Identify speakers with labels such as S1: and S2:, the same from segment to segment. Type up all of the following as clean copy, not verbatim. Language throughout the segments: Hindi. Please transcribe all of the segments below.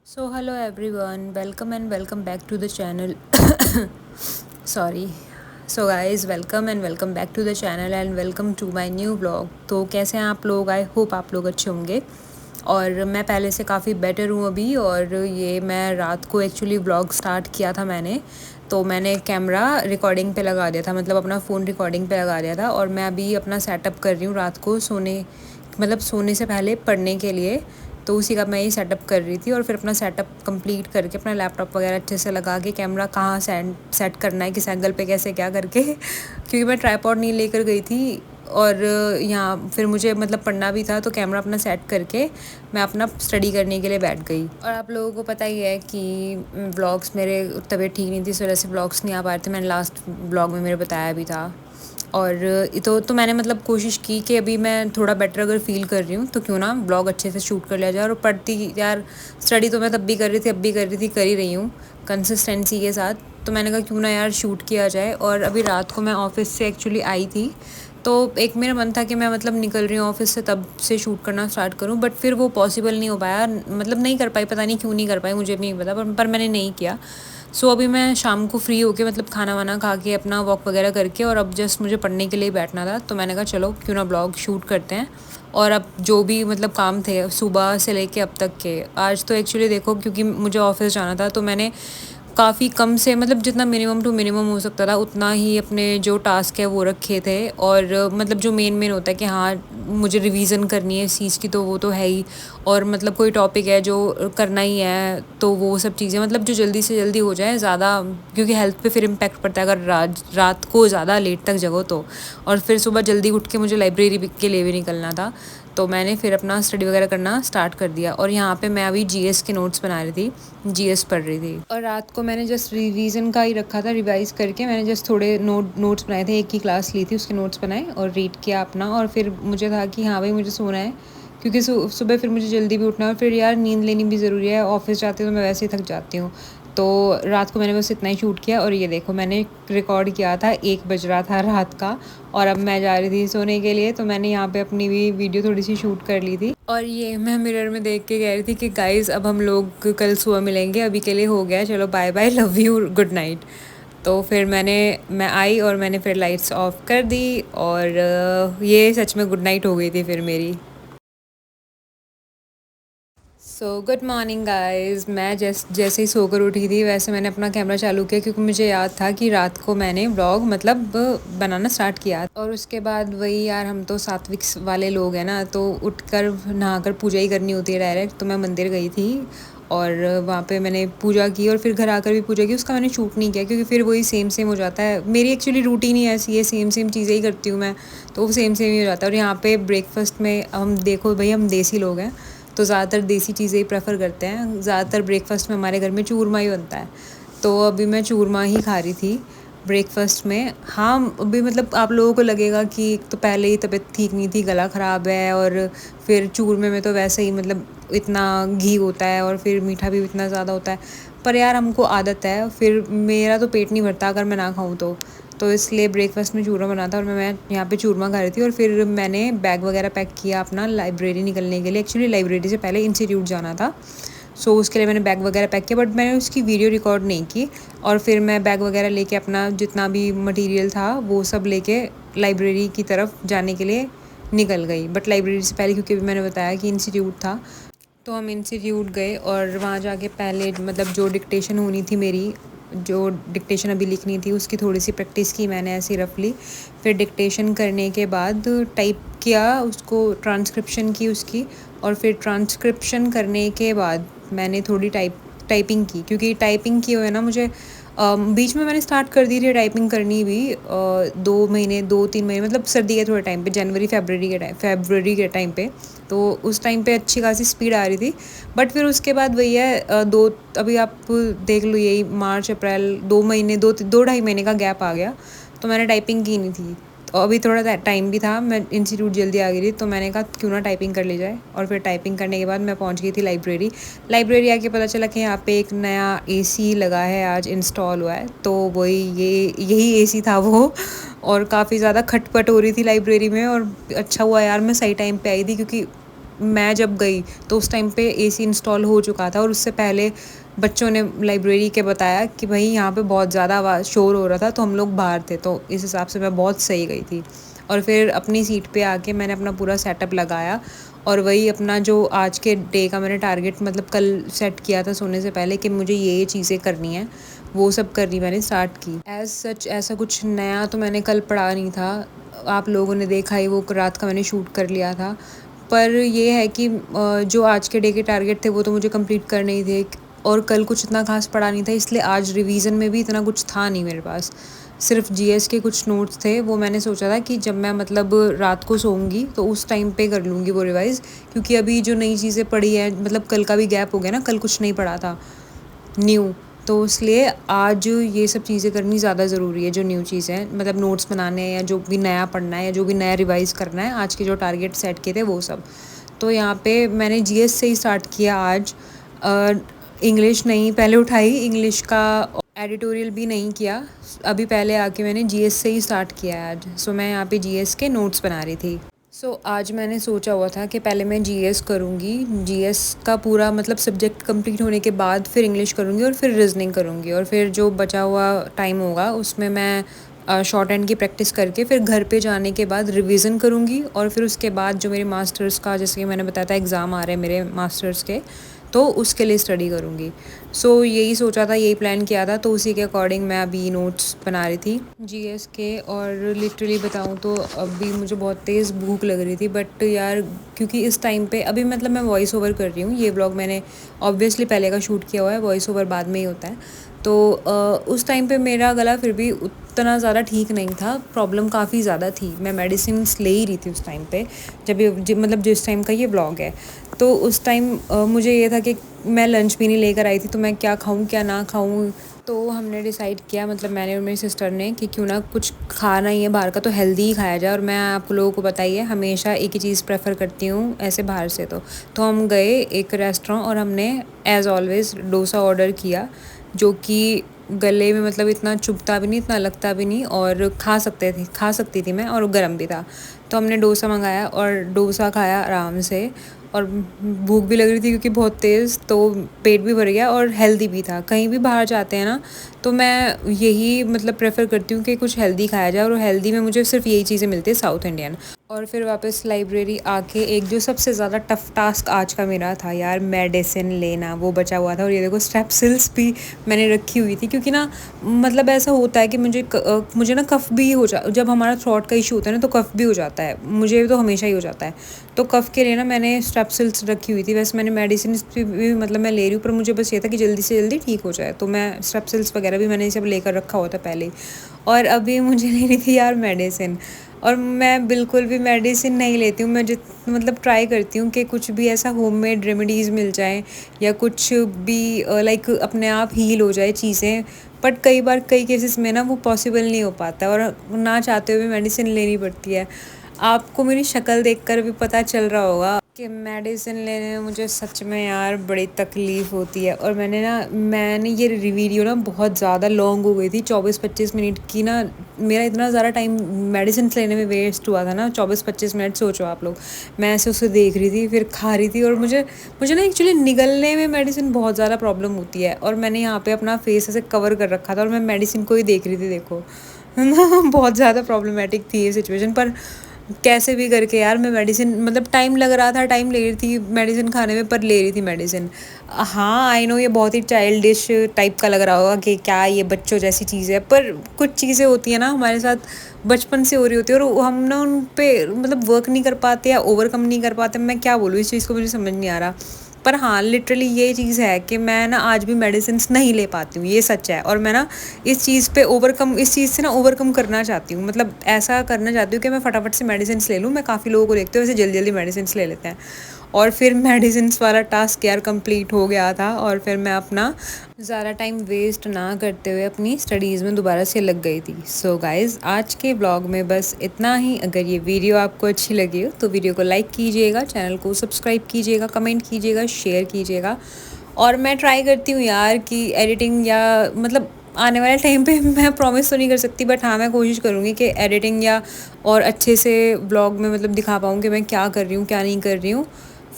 S1: So hello everyone, welcome and welcome back to the channel. Sorry. So guys, welcome and welcome back to the channel and welcome to my new vlog. तो कैसे हैं आप लोग? आई होप आप लोग अच्छे होंगे और मैं पहले से काफ़ी बेटर हूँ अभी। और ये मैं रात को एक्चुअली व्लॉग स्टार्ट किया था मैंने, तो मैंने कैमरा रिकॉर्डिंग पे लगा दिया था, मतलब अपना फ़ोन रिकॉर्डिंग पे लगा दिया था। और मैं अभी अपना सेटअप कर रही हूँ रात को सोने, मतलब सोने से पहले पढ़ने के लिए। तो उसी का मैं ये सेटअप कर रही थी और फिर अपना सेटअप कंप्लीट करके अपना लैपटॉप वगैरह अच्छे से लगा के कैमरा कहाँ सेट करना है, किस एंगल पे कैसे क्या करके क्योंकि मैं ट्राइपॉड नहीं लेकर गई थी। और यहाँ फिर मुझे मतलब पढ़ना भी था, तो कैमरा अपना सेट करके मैं अपना स्टडी करने के लिए बैठ गई। और आप लोगों को पता ही है कि व्लॉग्स मेरे तबीयत ठीक नहीं थी, इस वजह से व्लॉग्स नहीं आ पा रहे थे। मैंने लास्ट व्लॉग में मेरे बताया भी था। और तो मैंने मतलब कोशिश की कि अभी मैं थोड़ा बेटर अगर फ़ील कर रही हूँ तो क्यों ना ब्लॉग अच्छे से शूट कर लिया जाए। और पढ़ती यार, स्टडी तो मैं तब भी कर रही थी, अब भी कर रही थी, कर ही रही हूँ कंसिस्टेंसी के साथ। तो मैंने कहा क्यों ना यार शूट किया जाए। और अभी रात को मैं ऑफ़िस से एक्चुअली आई थी, तो एक मेरा मन था कि मैं मतलब निकल रही हूँ ऑफ़िस से तब से शूट करना स्टार्ट करूँ, बट फिर वो पॉसिबल नहीं हो पाया, मतलब नहीं कर पाई, पता नहीं क्यों नहीं कर पाई, मुझे भी नहीं पता, पर मैंने नहीं किया। सो अभी मैं शाम को फ्री होके मतलब खाना वाना खा के अपना वॉक वगैरह करके और अब जस्ट मुझे पढ़ने के लिए बैठना था, तो मैंने कहा चलो क्यों ना ब्लॉग शूट करते हैं। और अब जो भी मतलब काम थे सुबह से लेके अब तक के, आज तो एक्चुअली देखो क्योंकि मुझे ऑफिस जाना था, तो मैंने काफ़ी कम से मतलब जितना मिनिमम टू मिनिमम हो सकता था उतना ही अपने जो टास्क है वो रखे थे। और मतलब जो मेन होता है कि हाँ मुझे रिवीज़न करनी है इस चीज़ की, तो वो तो है ही। और मतलब कोई टॉपिक है जो करना ही है, तो वो सब चीज़ें मतलब जो जल्दी से जल्दी हो जाए ज़्यादा, क्योंकि हेल्थ पे फिर इम्पैक्ट पड़ता है अगर रात को ज़्यादा लेट तक जगो तो। और फिर सुबह जल्दी उठ के मुझे लाइब्रेरी के लिए भी निकलना था, तो मैंने फिर अपना स्टडी वगैरह करना स्टार्ट कर दिया। और यहाँ पे मैं अभी जीएस के नोट्स बना रही थी, जीएस पढ़ रही थी। और रात को मैंने जस्ट रिवीजन का ही रखा था, रिवाइज़ करके मैंने जस्ट थोड़े नोट्स बनाए थे, एक ही क्लास ली थी उसके नोट्स बनाए और रीड किया अपना। और फिर मुझे था कि हाँ भाई मुझे सोना है, क्योंकि सुबह फिर मुझे जल्दी भी उठना है और फिर यार नींद लेनी भी ज़रूरी है, ऑफिस जाते तो मैं वैसे ही थक जाती हूँ। तो रात को मैंने बस इतना ही शूट किया। और ये देखो मैंने रिकॉर्ड किया था, 1 बज रहा था रात का, और अब मैं जा रही थी सोने के लिए, तो मैंने यहाँ पे अपनी भी वीडियो थोड़ी सी शूट कर ली थी। और ये मैं मिरर में देख के कह रही थी कि गाइज़ अब हम लोग कल सुबह मिलेंगे, अभी के लिए हो गया, चलो bye bye, love you, good night. तो फिर मैं आई और मैंने फिर लाइट्स ऑफ कर दी और ये सच में गुड नाइट हो गई थी फिर मेरी। सो गुड मॉर्निंग गाइस, मैं जैसे ही सोकर उठी थी वैसे मैंने अपना कैमरा चालू किया, क्योंकि मुझे याद था कि रात को मैंने व्लॉग मतलब बनाना स्टार्ट किया। और उसके बाद वही यार, हम तो सात्विक वाले लोग हैं ना, तो उठकर नहाकर पूजा ही करनी होती है डायरेक्ट। तो मैं मंदिर गई थी और वहाँ पे मैंने पूजा की और फिर घर आकर भी पूजा की। उसका मैंने शूट नहीं किया क्योंकि फिर वही सेम सेम हो जाता है, मेरी एक्चुअली रूटीन ही ऐसी है, सेम सेम चीज़ें ही करती हूँ मैं, तो वो सेम सेम ही हो जाता है। और यहाँ पे ब्रेकफास्ट में हम देखो भाई, हम देसी लोग हैं तो ज़्यादातर देसी चीज़ें ही प्रेफर करते हैं। ज़्यादातर ब्रेकफास्ट में हमारे घर में चूरमा ही बनता है, तो अभी मैं चूरमा ही खा रही थी ब्रेकफास्ट में। हाँ अभी मतलब आप लोगों को लगेगा कि एक तो पहले ही तबीयत ठीक नहीं थी, गला ख़राब है, और फिर चूरमे में तो वैसे ही मतलब इतना घी होता है और फिर मीठा भी इतना ज़्यादा होता है, पर यार हमको आदत है, फिर मेरा तो पेट नहीं भरता अगर मैं ना खाऊँ तो इसलिए ब्रेकफास्ट में चूरमा बना था और मैं यहाँ पे चूरमा खा रही थी। और फिर मैंने बैग वगैरह पैक किया अपना लाइब्रेरी निकलने के लिए। एक्चुअली लाइब्रेरी से पहले इंस्टीट्यूट जाना था, सो उसके लिए मैंने बैग वगैरह पैक किया, बट मैंने उसकी वीडियो रिकॉर्ड नहीं की। और फिर मैं बैग वगैरह लेके अपना जितना भी मटेरियल था वो सब लेके लाइब्रेरी की तरफ जाने के लिए निकल गई। बट लाइब्रेरी से पहले, क्योंकि मैंने बताया कि इंस्टीट्यूट था, तो हम इंस्टीट्यूट गए और वहाँ जाके पहले मतलब जो डिक्टेशन होनी थी मेरी, जो डिक्टेशन अभी लिखनी थी उसकी थोड़ी सी प्रैक्टिस की मैंने ऐसे रफली। फिर डिक्टेशन करने के बाद टाइप किया उसको, ट्रांसक्रिप्शन की उसकी। और फिर ट्रांसक्रिप्शन करने के बाद मैंने थोड़ी टाइपिंग की, क्योंकि टाइपिंग की हुई है ना मुझे बीच में मैंने स्टार्ट कर दी थी टाइपिंग करनी भी 2 महीने 2-3 महीने मतलब सर्दी के थोड़े टाइम पे, जनवरी फेबररी के टाइम पे, तो उस टाइम पे अच्छी खासी स्पीड आ रही थी। बट फिर उसके बाद वही है दो, अभी आप देख लो यही मार्च अप्रैल 2 महीने 2-2.5 महीने का गैप आ गया, तो मैंने टाइपिंग की नहीं थी। तो अभी थोड़ा टाइम भी था, मैं इंस्टीट्यूट जल्दी आ गई थी, तो मैंने कहा क्यों ना टाइपिंग कर ली जाए। और फिर टाइपिंग करने के बाद मैं पहुंच गई थी लाइब्रेरी आके पता चला कि यहाँ पे एक नया एसी लगा है, आज इंस्टॉल हुआ है, तो वही यही एसी था वो। और काफ़ी ज़्यादा खटपट हो रही थी लाइब्रेरी में, और अच्छा हुआ यार मैं सही टाइम पे आई थी, क्योंकि मैं जब गई तो उस टाइम पे एसी इंस्टॉल हो चुका था और उससे पहले बच्चों ने लाइब्रेरी के बताया कि भाई यहाँ पे बहुत ज़्यादा आवाज़ शोर हो रहा था, तो हम लोग बाहर थे, तो इस हिसाब से मैं बहुत सही गई थी। और फिर अपनी सीट पे आके मैंने अपना पूरा सेटअप लगाया और वही अपना जो आज के डे का मैंने टारगेट मतलब कल सेट किया था सोने से पहले कि मुझे ये चीज़ें करनी है, वो सब करनी मैंने स्टार्ट की। एज़ सच ऐसा कुछ नया तो मैंने कल पढ़ा नहीं था, आप लोगों ने देखा ही, वो रात का मैंने शूट कर लिया था। पर ये है कि जो आज के डे के टारगेट थे वो तो मुझे कंप्लीट करने ही थे और कल कुछ इतना खास पढ़ा नहीं था, इसलिए आज रिवीजन में भी इतना कुछ था नहीं मेरे पास। सिर्फ जीएस के कुछ नोट्स थे, वो मैंने सोचा था कि जब मैं मतलब रात को सोऊंगी तो उस टाइम पे कर लूँगी वो रिवाइज़, क्योंकि अभी जो नई चीज़ें पढ़ी हैं, मतलब कल का भी गैप हो गया ना, कल कुछ नहीं पढ़ा था न्यू, तो इसलिए आज ये सब चीज़ें करनी ज़्यादा ज़रूरी है, जो न्यू चीज़ें हैं, मतलब नोट्स बनाने हैं या जो भी नया पढ़ना है या जो भी नया रिवाइज़ करना है, आज के जो टारगेट सेट किए थे वो सब। तो यहाँ पे मैंने जीएस से ही स्टार्ट किया आज। इंग्लिश नहीं पहले उठाई, इंग्लिश का एडिटोरियल भी नहीं किया, अभी पहले आके मैंने जीएस से ही स्टार्ट किया है आज। सो मैं यहाँ पे जीएस के नोट्स बना रही थी। आज मैंने सोचा हुआ था कि पहले मैं जीएस करूँगी, जीएस का पूरा मतलब सब्जेक्ट कंप्लीट होने के बाद फिर इंग्लिश करूँगी और फिर रीजनिंग करूँगी, और फिर जो बचा हुआ टाइम होगा उसमें मैं शॉर्ट हैंड की प्रैक्टिस करके फिर घर पे जाने के बाद रिवीजन करूँगी, और फिर उसके बाद जो मेरे मास्टर्स का, जैसे कि मैंने बताया था एग्ज़ाम आ रहे हैं मेरे मास्टर्स के, तो उसके लिए स्टडी करूँगी। यही सोचा था, यही प्लान किया था, तो उसी के अकॉर्डिंग मैं अभी नोट्स बना रही थी जीएस के। और लिटरली बताऊँ तो अभी मुझे बहुत तेज़ भूख लग रही थी, बट यार क्योंकि इस टाइम पे अभी मतलब मैं वॉइस ओवर कर रही हूँ, ये व्लॉग मैंने ऑब्वियसली पहले का शूट किया हुआ है, वॉइस ओवर बाद में ही होता है। तो उस टाइम पे मेरा गला फिर भी उतना ज़्यादा ठीक नहीं था, प्रॉब्लम काफ़ी ज़्यादा थी, मैं मेडिसिन ले ही रही थी उस टाइम पे, मतलब जिस टाइम का ये व्लॉग है। तो उस टाइम मुझे ये था कि मैं लंच भी नहीं लेकर आई थी, तो मैं क्या खाऊं क्या ना खाऊं। तो हमने डिसाइड किया, मतलब मैंने और मेरी सिस्टर ने, कि क्यों ना कुछ खाना ही है बाहर का तो हेल्दी ही खाया जाए। और मैं आप लोगों को बताइए, हमेशा एक ही चीज़ प्रेफर करती हूँ ऐसे बाहर से। तो हम गए एक रेस्टोरेंट और हमने एज़ ऑलवेज़ डोसा ऑर्डर किया, जो कि गले में मतलब इतना चुभता भी नहीं, इतना लगता भी नहीं, और खा सकती थी मैं, और गर्म भी था। तो हमने डोसा मंगाया और डोसा खाया आराम से, और भूख भी लग रही थी क्योंकि बहुत तेज़, तो पेट भी भर गया और हेल्दी भी था। कहीं भी बाहर जाते हैं ना, तो मैं यही मतलब प्रेफर करती हूँ कि कुछ हेल्दी खाया जाए, और हेल्दी में मुझे सिर्फ यही चीज़ें मिलती है साउथ इंडियन। और फिर वापस लाइब्रेरी आके एक जो सबसे ज़्यादा टफ़ टास्क आज का मेरा था यार, मेडिसिन लेना, वो बचा हुआ था। और ये देखो स्ट्रेप्सिल्स भी मैंने रखी हुई थी, क्योंकि ना मतलब ऐसा होता है कि मुझे ना कफ़ भी जब हमारा थ्रोट का इशू होता है ना, तो कफ़ भी हो जाता है, मुझे तो हमेशा ही हो जाता है। तो कफ़ के लिए ना मैंने स्ट्रेप्सिल्स रखी हुई थी। वैसे मैंने मेडिसिन भी मतलब मैं ले रही हूँ, पर मुझे बस ये था कि जल्दी से जल्दी ठीक हो जाए, तो मैं स्ट्रेप्सिल्स वगैरह भी मैंने सब लेकर रखा हुआ था पहले ही। और अभी मुझे लेनी थी यार मेडिसिन, और मैं बिल्कुल भी मेडिसिन नहीं लेती हूँ। मैं मतलब ट्राई करती हूँ कि कुछ भी ऐसा होममेड रेमेडीज़ मिल जाए, या कुछ भी लाइक अपने आप हील हो जाए चीज़ें, बट कई बार कई केसेस में ना वो पॉसिबल नहीं हो पाता, और ना चाहते हुए मेडिसिन लेनी पड़ती है। आपको मेरी शक्ल देखकर भी पता चल रहा होगा कि मेडिसिन लेने में मुझे सच में यार बड़ी तकलीफ़ होती है। और मैंने ये वीडियो ना बहुत ज़्यादा लॉन्ग हो गई थी, 24-25 मिनट की ना, मेरा इतना ज़्यादा टाइम मेडिसिन लेने में वेस्ट हुआ था ना, 24-25 मिनट सोचो आप लोग। मैं ऐसे उसे देख रही थी, फिर खा रही थी, और मुझे मुझे ना एक्चुअली निगलने में मेडिसिन बहुत ज़्यादा प्रॉब्लम होती है, और मैंने यहाँ पे अपना फेस ऐसे कवर कर रखा था और मैं मेडिसिन को ही देख रही थी, देखो बहुत ज़्यादा प्रॉब्लमेटिक थी ये सिचुएशन। पर कैसे भी करके यार मैं मेडिसिन, मतलब टाइम लग रहा था, टाइम ले रही थी मेडिसिन खाने में, पर ले रही थी मेडिसिन। हाँ आई नो ये बहुत ही चाइल्डिश टाइप का लग रहा होगा कि क्या ये बच्चों जैसी चीज़ है, पर कुछ चीज़ें होती हैं ना हमारे साथ, बचपन से हो रही होती है, और हम ना उन पे मतलब वर्क नहीं कर पाते या ओवरकम नहीं कर पाते। मैं क्या बोलूँ, इस चीज़ को मुझे समझ नहीं आ रहा। पर हाँ लिटरली ये चीज़ है कि मैं ना आज भी मेडिसिन्स नहीं ले पाती हूँ, ये सच है। और मैं ना इस चीज़ से ना ओवरकम करना चाहती हूँ, मतलब ऐसा करना चाहती हूँ कि मैं फटाफट से मेडिसिन्स ले लूँ। मैं काफ़ी लोगों को देखती हूँ वैसे जल्दी जल्दी मेडिसिन्स ले लेते हैं, और फिर मेडिसिन्स वाला टास्क यार कंप्लीट हो गया था, और फिर मैं अपना ज़्यादा टाइम वेस्ट ना करते हुए अपनी स्टडीज़ में दोबारा से लग गई थी। सो गाइज़ आज के ब्लॉग में बस इतना ही। अगर ये वीडियो आपको अच्छी लगी हो तो वीडियो को लाइक कीजिएगा, चैनल को सब्सक्राइब कीजिएगा, कमेंट कीजिएगा, शेयर कीजिएगा। और मैं ट्राई करती हूँ यार कि एडिटिंग, या मतलब आने वाले टाइम पे मैं प्रॉमिस तो नहीं कर सकती, बट हाँ मैं कोशिश करूँगी कि एडिटिंग या और अच्छे से ब्लॉग में मतलब दिखा पाऊँ कि मैं क्या कर रही हूँ क्या नहीं कर रही हूँ।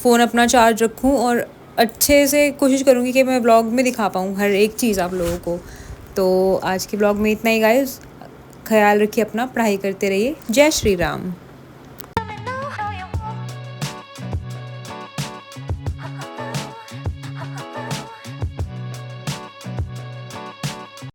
S1: फ़ोन अपना चार्ज रखूँ और अच्छे से कोशिश करूँगी कि मैं व्लॉग में दिखा पाऊँ हर एक चीज़ आप लोगों को। तो आज के व्लॉग में इतना ही गाइस, ख्याल रखिए अपना, पढ़ाई करते रहिए। जय श्री राम।